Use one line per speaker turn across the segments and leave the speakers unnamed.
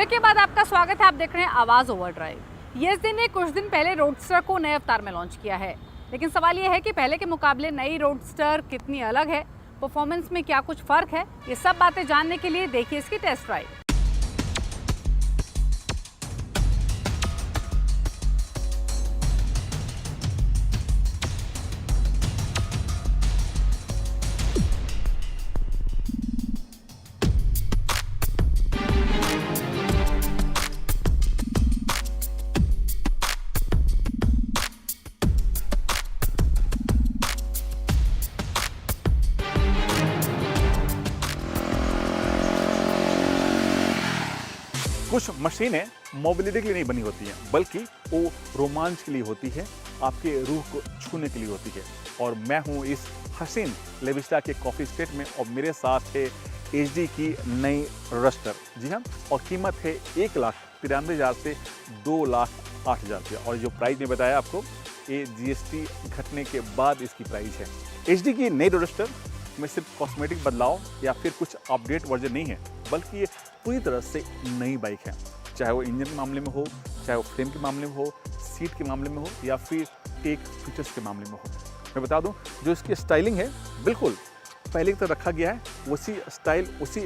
Break के बाद आपका स्वागत है। आप देख रहे हैं आवाज ओवरड्राइव। यस ने कुछ दिन पहले रोडस्टर को नए अवतार में लॉन्च किया है, लेकिन सवाल यह है कि पहले के मुकाबले नई रोडस्टर कितनी अलग है, परफॉर्मेंस में क्या कुछ फर्क है। ये सब बातें जानने के लिए देखिए इसकी टेस्ट ड्राइव।
कुछ मशीनें मोबिलिटी के लिए नहीं बनी होती हैं, बल्कि वो रोमांच के लिए होती है, आपके रूह को छूने के लिए होती है। और मैं हूँ इस हसीन लेविस्टा के कॉफी स्टेट में और मेरे साथ है एचडी की नई रस्टर। जी हाँ, और कीमत है 1,93,000 से 2,08,000 रुपया। और जो प्राइस ने बताया आपको, ये जीएसटी घटने के बाद इसकी प्राइस है। एचडी की नई रस्टर में सिर्फ कॉस्मेटिक बदलाव या फिर कुछ अपडेट वर्जन नहीं है, बल्कि ये पूरी तरह से नई बाइक है। चाहे वो इंजन के मामले में हो, चाहे वो फ्रेम के मामले में हो, सीट के मामले में हो, या फिर टेक फीचर्स के मामले में हो। मैं बता दूं, जो इसकी स्टाइलिंग है बिल्कुल पहले की तरह रखा गया है, उसी स्टाइल उसी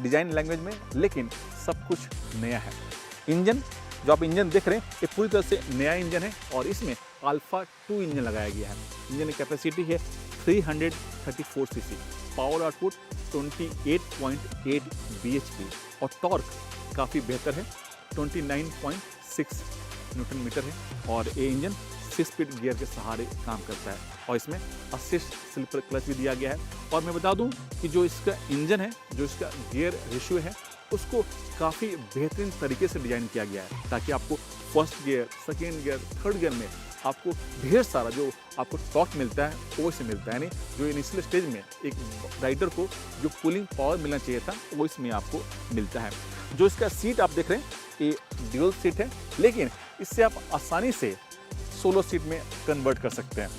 डिजाइन लैंग्वेज में, लेकिन सब कुछ नया है। इंजन जो आप इंजन देख रहे हैं, ये पूरी तरह से नया इंजन है और इसमें अल्फा 2 इंजन लगाया गया है। इंजन की कैपेसिटी है 334 सीसी, पावर आउटपुट 28.8 bhp और टॉर्क काफ़ी बेहतर है, 29.6 न्यूटन मीटर है। और ये इंजन 6 स्पीड गियर के सहारे काम करता है और इसमें असिस्ट स्लीपर क्लच भी दिया गया है। और मैं बता दूं कि जो इसका इंजन है, जो इसका गियर रेशियो है, उसको काफ़ी बेहतरीन तरीके से डिजाइन किया गया है, ताकि आपको first gear, second gear, third gear में आपको ढेर सारा जो आपको टॉर्क मिलता है वो इससे मिलता है। यानी जो इनिशियल स्टेज में एक राइडर को जो पुलिंग पावर मिलना चाहिए था, वो इसमें आपको मिलता है। जो इसका सीट आप देख रहे हैं, ये ड्यूल सीट है, लेकिन इससे आप आसानी से सोलो सीट में कन्वर्ट कर सकते हैं।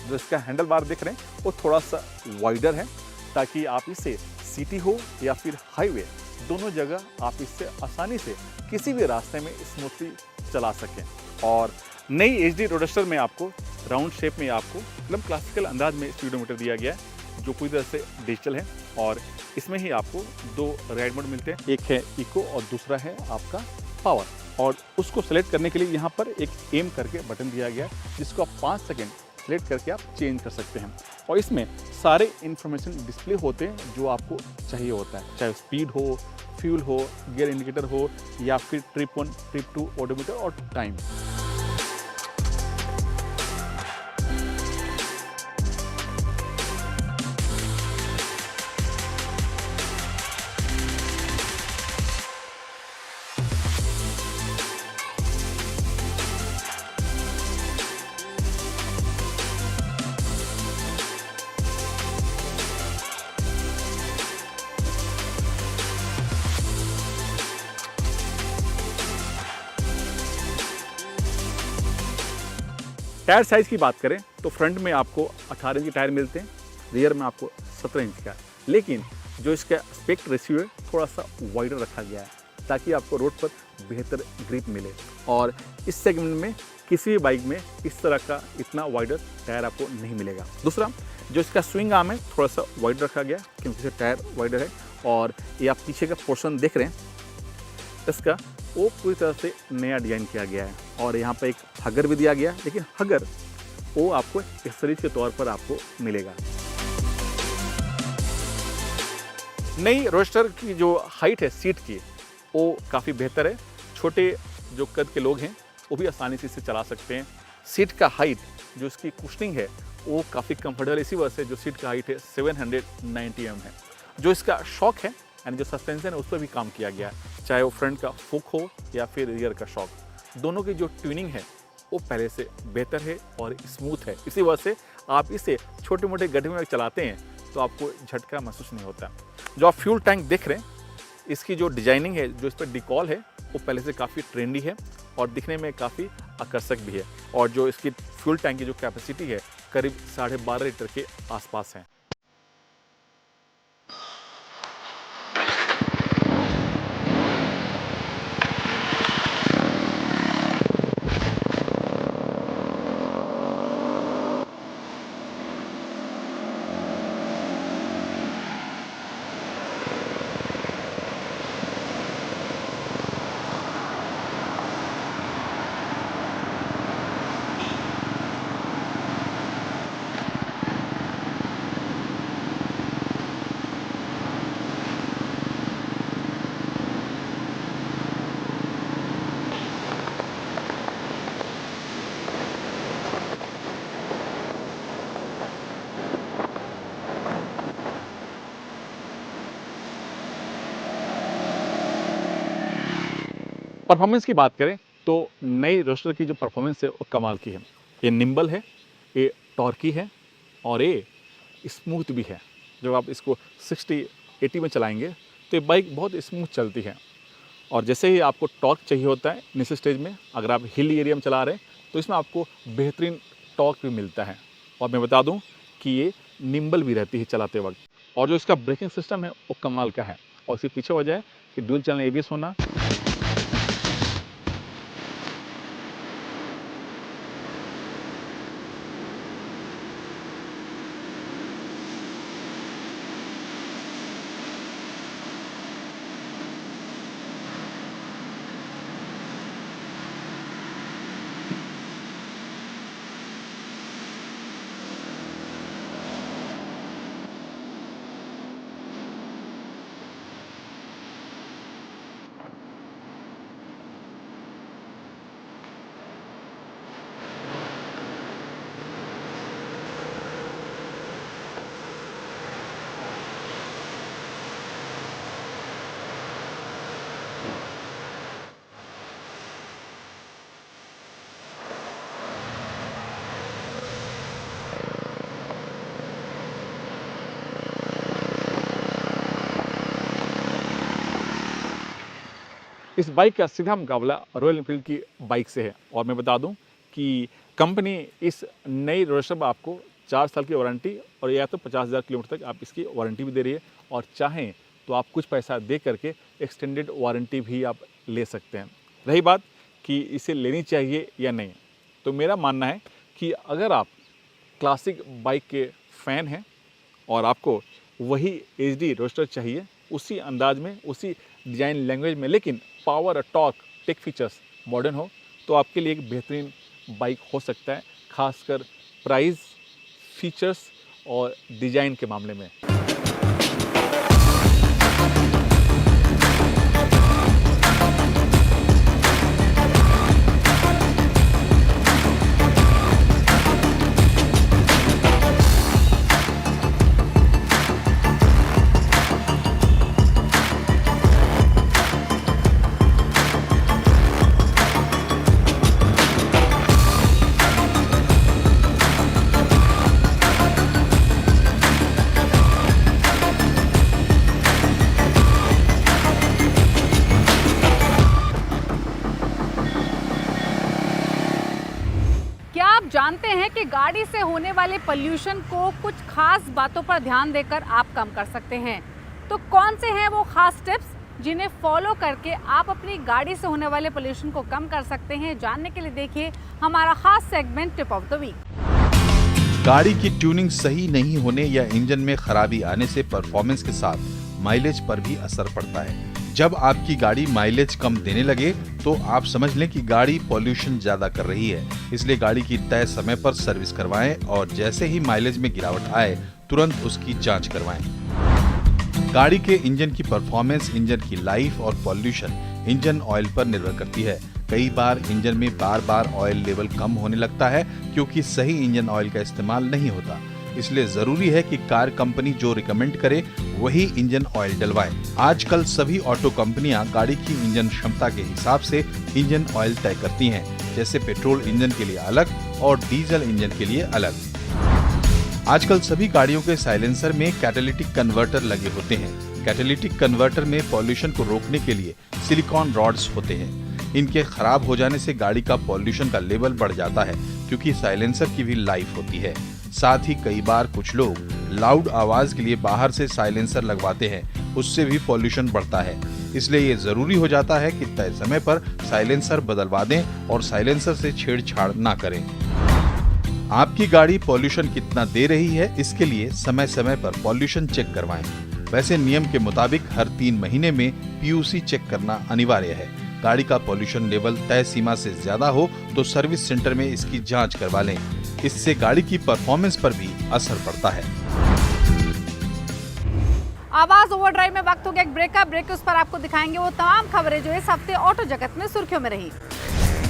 जो इसका हैंडल बार देख रहे हैं, वो थोड़ा सा वाइडर है, ताकि आप इसे सिटी हो या फिर हाईवे, दोनों जगह आप इससे आसानी से किसी भी रास्ते में स्मूथली चला सकें। और नई एचडी रोडस्टर में आपको राउंड शेप में आपको एकदम क्लासिकल अंदाज में स्पीडोमीटर दिया गया है, जो पूरी तरह से डिजिटल है। और इसमें ही आपको 2 राइड मोड मिलते हैं, एक है इको और दूसरा है आपका पावर। और उसको सेलेक्ट करने के लिए यहाँ पर एक एम करके बटन दिया गया है, जिसको आप 5 सेकेंड सेलेक्ट करके आप चेंज कर सकते हैं। और इसमें सारे इंफॉर्मेशन डिस्प्ले होते हैं जो आपको चाहिए होता है, चाहे स्पीड हो, फ्यूल हो, गियर इंडिकेटर हो, या फिर ट्रिप 1, ट्रिप 2 ओडोमीटर और टाइम। टायर साइज़ की बात करें तो फ्रंट में आपको 18 इंच के टायर मिलते हैं, रियर में आपको 17 इंच का। लेकिन जो इसका एस्पेक्ट रेशियो है, थोड़ा सा वाइडर रखा गया है, ताकि आपको रोड पर बेहतर ग्रिप मिले। और इस सेगमेंट में किसी भी बाइक में इस तरह का इतना वाइडर टायर आपको नहीं मिलेगा। दूसरा, जो इसका स्विंग आर्म है, थोड़ा सा वाइड रखा गया, क्योंकि इसका टायर वाइडर है। और ये आप पीछे का पोर्शन देख रहे हैं, इसका वो पूरी तरह से नया डिजाइन किया गया है। और यहाँ पर एक हगर भी दिया गया है, लेकिन हगर वो आपको एक्सेसरीज के तौर पर आपको मिलेगा। नई रोडस्टर की जो हाइट है सीट की, वो काफ़ी बेहतर है। छोटे जो कद के लोग हैं वो भी आसानी से इसे चला सकते हैं। सीट का हाइट, जो इसकी कुशनिंग है, वो काफ़ी कंफर्टेबल, इसी वजह से जो सीट का हाइट है 790 mm है। जो इसका शॉक है, यानी जो सस्पेंशन है, उस पर भी काम किया गया है, चाहे वो फ्रंट का फुक हो या फिर रियर का शॉक। दोनों की जो ट्यूनिंग है वो पहले से बेहतर है और स्मूथ है। इसी वजह से आप इसे छोटे मोटे गड्ढे में चलाते हैं तो आपको झटका महसूस नहीं होता। जो आप फ्यूल टैंक देख रहे हैं, इसकी जो डिजाइनिंग है, जो इस पर डिकॉल है, वो पहले से काफ़ी ट्रेंडी है और दिखने में काफ़ी आकर्षक भी है। और जो इसकी फ्यूल टैंक की जो कैपेसिटी है, करीब 12.5 लीटर के आसपास है। परफॉर्मेंस की बात करें तो नई रोस्टर की जो परफॉर्मेंस है वो कमाल की है। ये निम्बल है, ये टॉर्की है और ये स्मूथ भी है। जब आप इसको 60-80 में चलाएंगे तो ये बाइक बहुत स्मूथ चलती है। और जैसे ही आपको टॉर्क चाहिए होता है इनिशियल स्टेज में, अगर आप हिल एरिया में चला रहे हैं तो इसमें आपको बेहतरीन टॉर्क भी मिलता है। और मैं बता दूं कि ये निम्बल भी रहती है चलाते वक्त। और जो इसका ब्रेकिंग सिस्टम है वो कमाल का है। और इसके पीछे वजह है कि ड्यूल चैनल एबीएस होना। इस बाइक का सीधा मुकाबला रॉयल एनफील्ड की बाइक से है। और मैं बता दूं कि कंपनी इस नई रोस्टर पर आपको 4 साल की वारंटी और या तो 50,000 किलोमीटर तक आप इसकी वारंटी भी दे रही है। और चाहें तो आप कुछ पैसा दे करके एक्सटेंडेड वारंटी भी आप ले सकते हैं। रही बात कि इसे लेनी चाहिए या नहीं, तो मेरा मानना है कि अगर आप क्लासिक बाइक के फ़ैन हैं और आपको वही एचडी रोस्टर चाहिए उसी अंदाज में, उसी डिज़ाइन लैंग्वेज में, लेकिन पावर और टॉर्क टेक फीचर्स मॉडर्न हो, तो आपके लिए एक बेहतरीन बाइक हो सकता है, खासकर प्राइस, फीचर्स और डिज़ाइन के मामले में।
क्या आप जानते हैं कि गाड़ी से होने वाले पोल्यूशन को कुछ खास बातों पर ध्यान देकर आप कम कर सकते हैं? तो कौन से हैं वो खास टिप्स जिन्हें फॉलो करके आप अपनी गाड़ी से होने वाले पोल्यूशन को कम कर सकते हैं? जानने के लिए देखिए हमारा खास segment tip of the week.
गाड़ी की ट्यूनिंग सही नहीं होने या इंजन में खराबी आने से परफॉर्मेंस के साथ माइलेज पर भी असर पड़ता है। जब आपकी गाड़ी माइलेज कम देने लगे तो आप समझ लें कि गाड़ी पॉल्यूशन ज्यादा कर रही है। इसलिए गाड़ी की तय समय पर सर्विस करवाएं और जैसे ही माइलेज में गिरावट आए तुरंत उसकी जांच करवाएं। गाड़ी के इंजन की परफॉर्मेंस, इंजन की लाइफ और पॉल्यूशन इंजन ऑयल पर निर्भर करती है। कई बार इंजन में बार बार ऑयल लेवल कम होने लगता है क्योंकि सही इंजन ऑयल का इस्तेमाल नहीं होता। इसलिए जरूरी है कि कार कंपनी जो रिकमेंड करे वही इंजन ऑयल डलवाएं। आजकल सभी ऑटो कंपनियां गाड़ी की इंजन क्षमता के हिसाब से इंजन ऑयल तय करती हैं, जैसे पेट्रोल इंजन के लिए अलग और डीजल इंजन के लिए अलग। आजकल सभी गाड़ियों के साइलेंसर में कैटालिटिक कन्वर्टर लगे होते हैं। कैटालिटिक कन्वर्टर में पॉल्यूशन को रोकने के लिए सिलिकॉन रॉड्स होते हैं। इनके खराब हो जाने से गाड़ी का पॉल्यूशन का लेवल बढ़ जाता है क्योंकि साइलेंसर की भी लाइफ होती है। साथ ही कई बार कुछ लोग लाउड आवाज के लिए बाहर से साइलेंसर लगवाते हैं, उससे भी पॉल्यूशन बढ़ता है। इसलिए ये जरूरी हो जाता है कि तय समय पर साइलेंसर बदलवा दें और साइलेंसर से छेड़छाड़ ना करें। आपकी गाड़ी पॉल्यूशन कितना दे रही है इसके लिए समय समय पर पॉल्यूशन चेक करवाएं। वैसे नियम के मुताबिक हर 3 महीने में पीयूसी चेक करना अनिवार्य है। गाड़ी का पॉल्यूशन लेवल तय सीमा से ज्यादा हो तो सर्विस सेंटर में इसकी जांच करवा लें। इससे गाड़ी की परफॉर्मेंस पर भी असर पड़ता है।
आवाज ओवरड्राइव में वक्त हो गया एक ब्रेक का। ब्रेक उस पर आपको दिखाएंगे वो तमाम खबरें जो इस हफ्ते ऑटो जगत में सुर्खियों में रही।